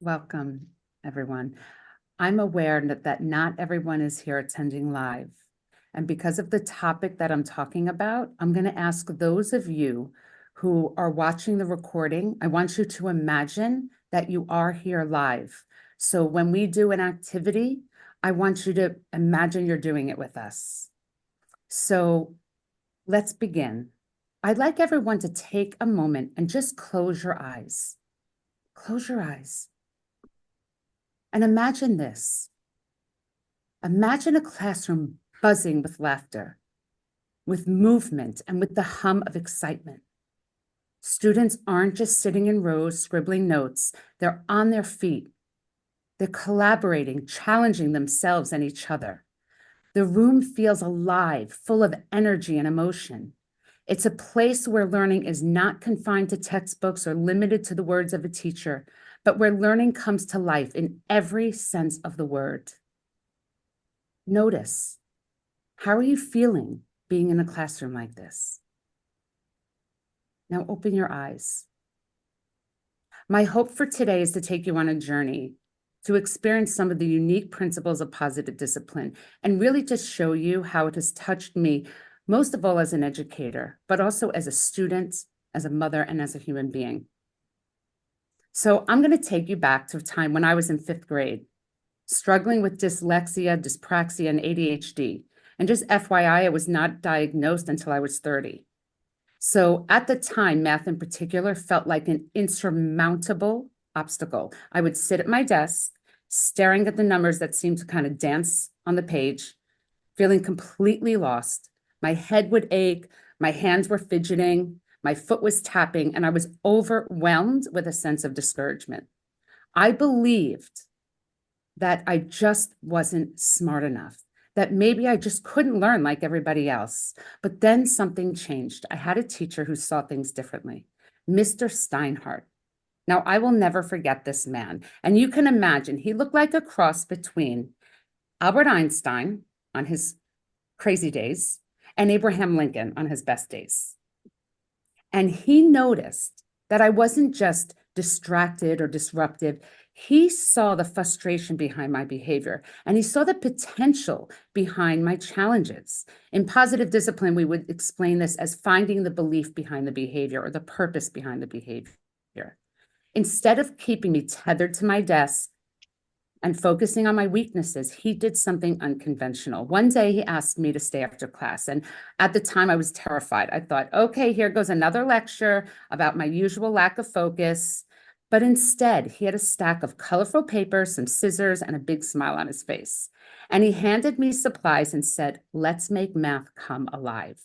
Welcome, everyone. I'm aware that not everyone is here attending live. And because of the topic that I'm talking about, I'm going to ask those of you who are watching the recording, I want you to imagine that you are here live. So when we do an activity, I want you to imagine you're doing it with us. So let's begin. I'd like everyone to take a moment and just close your eyes. Close your eyes. And imagine this. Imagine a classroom buzzing with laughter, with movement, and with the hum of excitement. Students aren't just sitting in rows scribbling notes, they're on their feet. They're collaborating, challenging themselves and each other. The room feels alive, full of energy and emotion. It's a place where learning is not confined to textbooks or limited to the words of a teacher, but where learning comes to life in every sense of the word. Notice, how are you feeling being in a classroom like this? Now open your eyes. My hope for today is to take you on a journey to experience some of the unique principles of positive discipline and really just show you how it has touched me, most of all as an educator, but also as a student, as a mother, and as a human being. So I'm going to take you back to a time when I was in 5th grade, struggling with dyslexia, dyspraxia, and ADHD. And just FYI, I was not diagnosed until I was 30. So at the time, math in particular felt like an insurmountable obstacle. I would sit at my desk, staring at the numbers that seemed to kind of dance on the page, feeling completely lost. My head would ache, my hands were fidgeting, my foot was tapping, and I was overwhelmed with a sense of discouragement. I believed that I just wasn't smart enough, that maybe I just couldn't learn like everybody else. But then something changed. I had a teacher who saw things differently, Mr. Steinhardt. Now, I will never forget this man. And you can imagine, he looked like a cross between Albert Einstein on his crazy days and Abraham Lincoln on his best days. And he noticed that I wasn't just distracted or disruptive. He saw the frustration behind my behavior, and he saw the potential behind my challenges. In positive discipline, we would explain this as finding the belief behind the behavior or the purpose behind the behavior. Instead of keeping me tethered to my desk and focusing on my weaknesses, he did something unconventional. One day he asked me to stay after class. And at the time I was terrified. I thought, okay, here goes another lecture about my usual lack of focus. But instead, he had a stack of colorful paper, some scissors, and a big smile on his face. And he handed me supplies and said, let's make math come alive.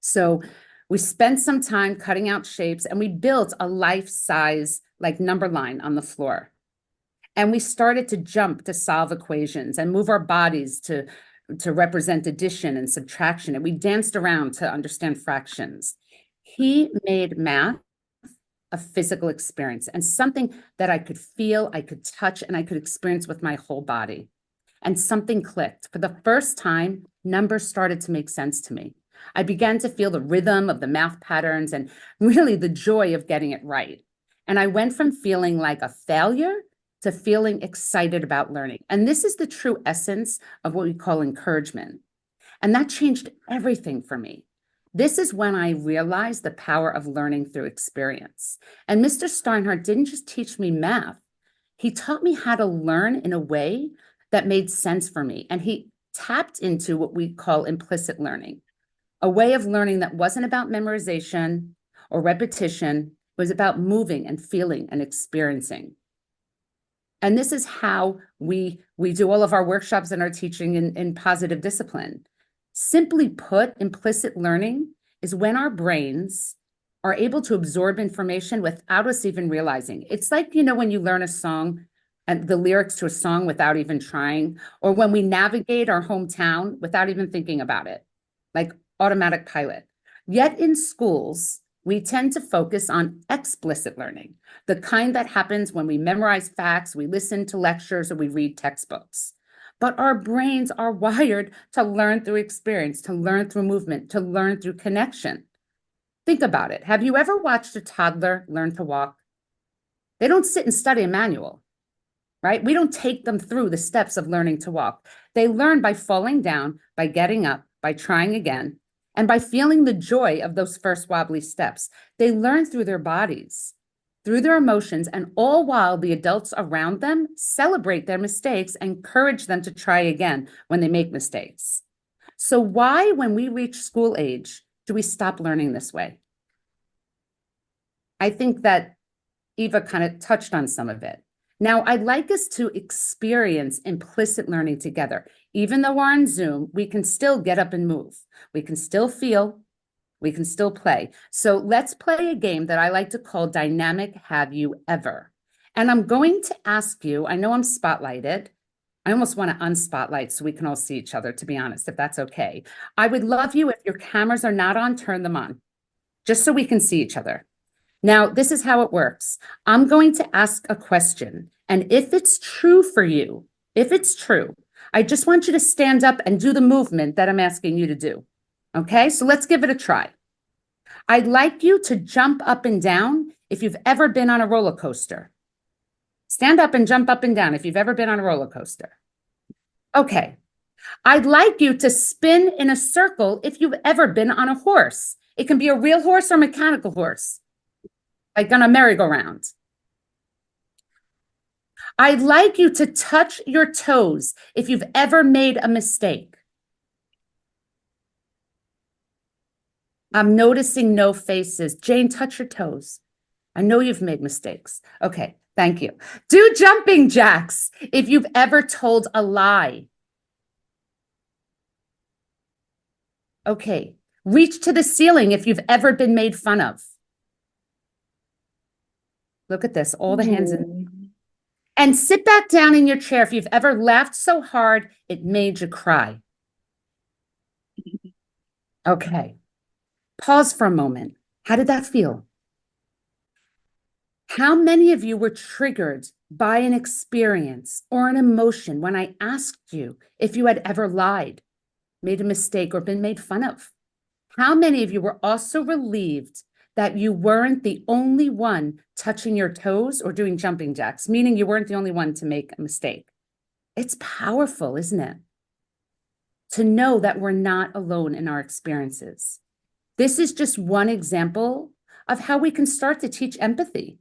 So we spent some time cutting out shapes and we built a life-size like number line on the floor. And we started to jump to solve equations and move our bodies to represent addition and subtraction. And we danced around to understand fractions. He made math a physical experience and something that I could feel, I could touch, and I could experience with my whole body. And something clicked. For the first time, numbers started to make sense to me. I began to feel the rhythm of the math patterns and really the joy of getting it right. And I went from feeling like a failure to feeling excited about learning. And this is the true essence of what we call encouragement. And that changed everything for me. This is when I realized the power of learning through experience. And Mr. Steinhardt didn't just teach me math. He taught me how to learn in a way that made sense for me. And he tapped into what we call implicit learning, a way of learning that wasn't about memorization or repetition. It was about moving and feeling and experiencing. And this is how we do all of our workshops and our teaching in positive discipline. Simply put, implicit learning is when our brains are able to absorb information without us even realizing. It's like, when you learn a song and the lyrics to a song without even trying, or when we navigate our hometown without even thinking about it, like automatic pilot. Yet in schools, we tend to focus on explicit learning, the kind that happens when we memorize facts, we listen to lectures, or we read textbooks. But our brains are wired to learn through experience, to learn through movement, to learn through connection. Think about it. Have you ever watched a toddler learn to walk? They don't sit and study a manual, right? We don't take them through the steps of learning to walk. They learn by falling down, by getting up, by trying again, and by feeling the joy of those first wobbly steps. They learn through their bodies, through their emotions, and all while the adults around them celebrate their mistakes and encourage them to try again when they make mistakes. So why, when we reach school age, do we stop learning this way? I think that Eva kind of touched on some of it. Now, I'd like us to experience implicit learning together. Even though we're on Zoom, we can still get up and move. We can still feel, we can still play. So let's play a game that I like to call Dynamic Have You Ever? And I'm going to ask you, I know I'm spotlighted. I almost want to unspotlight so we can all see each other, to be honest, if that's okay. I would love you, if your cameras are not on, turn them on, just so we can see each other. Now, this is how it works. I'm going to ask a question, and if it's true for you, if it's true, I just want you to stand up and do the movement that I'm asking you to do. Okay, so let's give it a try. I'd like you to jump up and down if you've ever been on a roller coaster. Stand up and jump up and down if you've ever been on a roller coaster. Okay. I'd like you to spin in a circle if you've ever been on a horse. It can be a real horse or a mechanical horse, like on a merry-go-round. I'd like you to touch your toes if you've ever made a mistake. I'm noticing no faces. Jane, touch your toes. I know you've made mistakes. Okay, thank you. Do jumping jacks if you've ever told a lie. Okay, reach to the ceiling if you've ever been made fun of. Look at this, all the hands in. And sit back down in your chair if you've ever laughed so hard it made you cry. Okay, pause for a moment. How did that feel? How many of you were triggered by an experience or an emotion when I asked you if you had ever lied, made a mistake, or been made fun of? How many of you were also relieved that you weren't the only one touching your toes or doing jumping jacks, meaning you weren't the only one to make a mistake? It's powerful, isn't it? To know that we're not alone in our experiences. This is just one example of how we can start to teach empathy.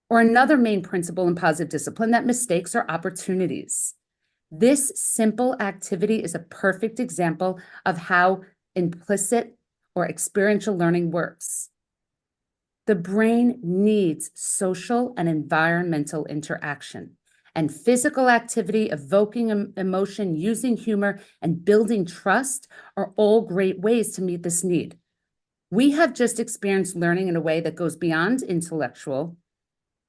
Or another main principle in positive discipline, that mistakes are opportunities. This simple activity is a perfect example of how implicit or experiential learning works. The brain needs social and environmental interaction, and physical activity, evoking emotion, using humor, and building trust are all great ways to meet this need. We have just experienced learning in a way that goes beyond intellectual,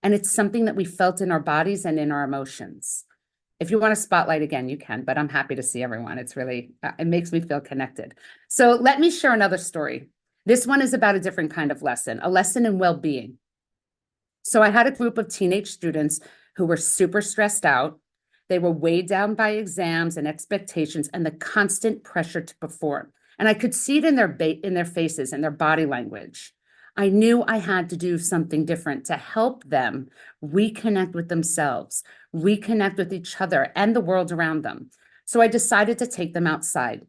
and it's something that we felt in our bodies and in our emotions. If you want to spotlight again, you can, but I'm happy to see everyone. It's really, it makes me feel connected. So let me share another story. This one is about a different kind of lesson, a lesson in well-being. So I had a group of teenage students who were super stressed out. They were weighed down by exams and expectations and the constant pressure to perform. And I could see it in their faces and their body language. I knew I had to do something different to help them reconnect with themselves, reconnect with each other and the world around them. So I decided to take them outside.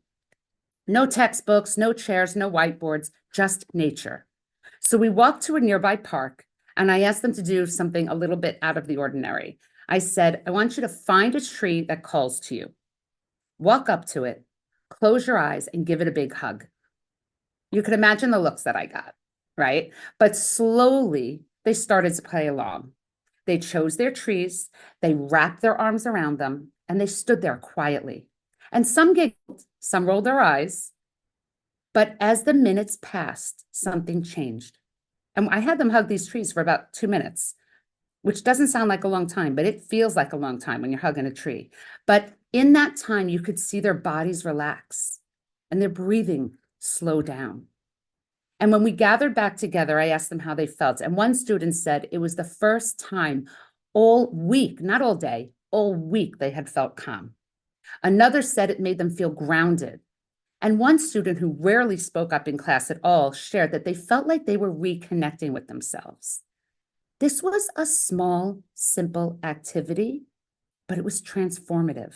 No textbooks, no chairs, no whiteboards, just nature. So we walked to a nearby park, and I asked them to do something a little bit out of the ordinary. I said, I want you to find a tree that calls to you. Walk up to it, close your eyes, and give it a big hug. You could imagine the looks that I got, right? But slowly, they started to play along. They chose their trees, they wrapped their arms around them, and they stood there quietly. And some giggled, some rolled their eyes. But as the minutes passed, something changed. And I had them hug these trees for about 2 minutes, which doesn't sound like a long time, but it feels like a long time when you're hugging a tree. But in that time, you could see their bodies relax and their breathing slow down. And when we gathered back together, I asked them how they felt. And one student said it was the first time all week, not all day, all week they had felt calm. Another said it made them feel grounded. And one student who rarely spoke up in class at all shared that they felt like they were reconnecting with themselves. This was a small, simple activity, but it was transformative.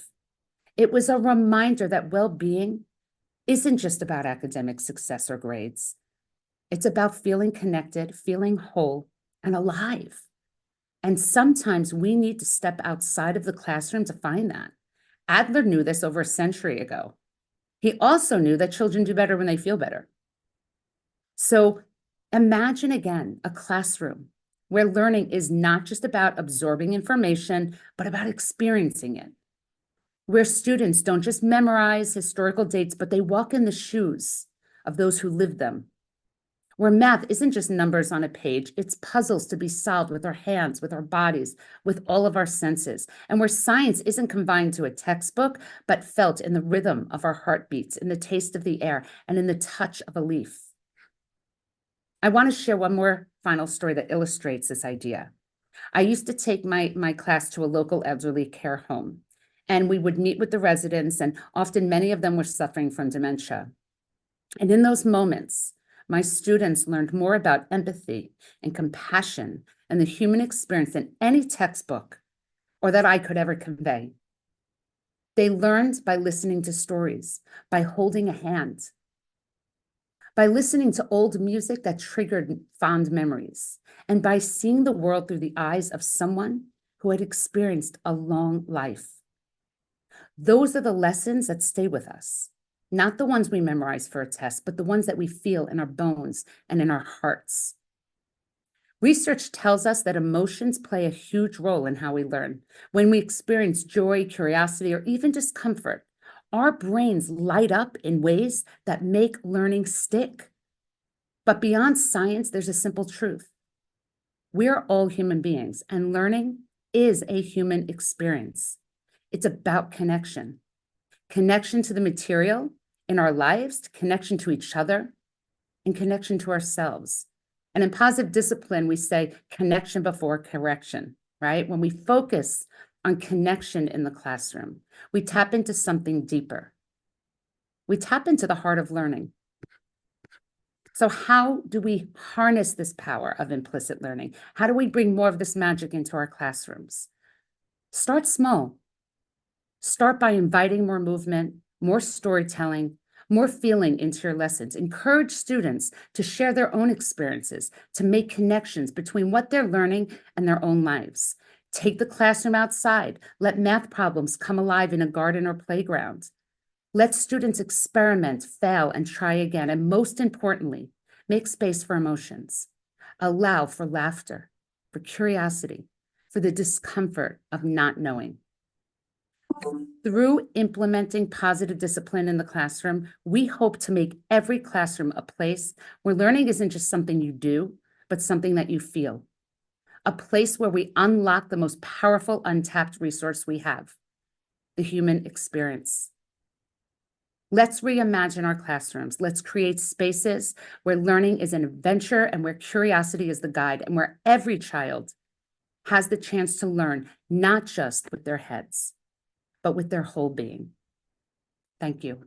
It was a reminder that well-being isn't just about academic success or grades. It's about feeling connected, feeling whole, and alive. And sometimes we need to step outside of the classroom to find that. Adler knew this over a century ago. He also knew that children do better when they feel better. So imagine again a classroom where learning is not just about absorbing information, but about experiencing it, where students don't just memorize historical dates, but they walk in the shoes of those who lived them, where math isn't just numbers on a page, it's puzzles to be solved with our hands, with our bodies, with all of our senses, and where science isn't confined to a textbook, but felt in the rhythm of our heartbeats, in the taste of the air, and in the touch of a leaf. I want to share one more final story that illustrates this idea. I used to take my class to a local elderly care home, and we would meet with the residents, and often many of them were suffering from dementia. And in those moments, my students learned more about empathy and compassion and the human experience than any textbook or that I could ever convey. They learned by listening to stories, by holding a hand, by listening to old music that triggered fond memories, and by seeing the world through the eyes of someone who had experienced a long life. Those are the lessons that stay with us, not the ones we memorize for a test, but the ones that we feel in our bones and in our hearts. Research tells us that emotions play a huge role in how we learn. When we experience joy, curiosity, or even discomfort, our brains light up in ways that make learning stick. But beyond science, there's a simple truth. We're all human beings, and learning is a human experience. It's about connection. Connection to the material in our lives, connection to each other, and connection to ourselves. And in positive discipline, we say connection before correction, right? When we focus on connection in the classroom, we tap into something deeper. We tap into the heart of learning. So how do we harness this power of implicit learning? How do we bring more of this magic into our classrooms? Start small. Start by inviting more movement, more storytelling, more feeling into your lessons. Encourage students to share their own experiences, to make connections between what they're learning and their own lives. Take the classroom outside. Let math problems come alive in a garden or playground. Let students experiment, fail, and try again. And most importantly, make space for emotions. Allow for laughter, for curiosity, for the discomfort of not knowing. Through implementing positive discipline in the classroom, we hope to make every classroom a place where learning isn't just something you do, but something that you feel. A place where we unlock the most powerful untapped resource we have, the human experience. Let's reimagine our classrooms. Let's create spaces where learning is an adventure and where curiosity is the guide, and where every child has the chance to learn, not just with their heads, but with their whole being. Thank you.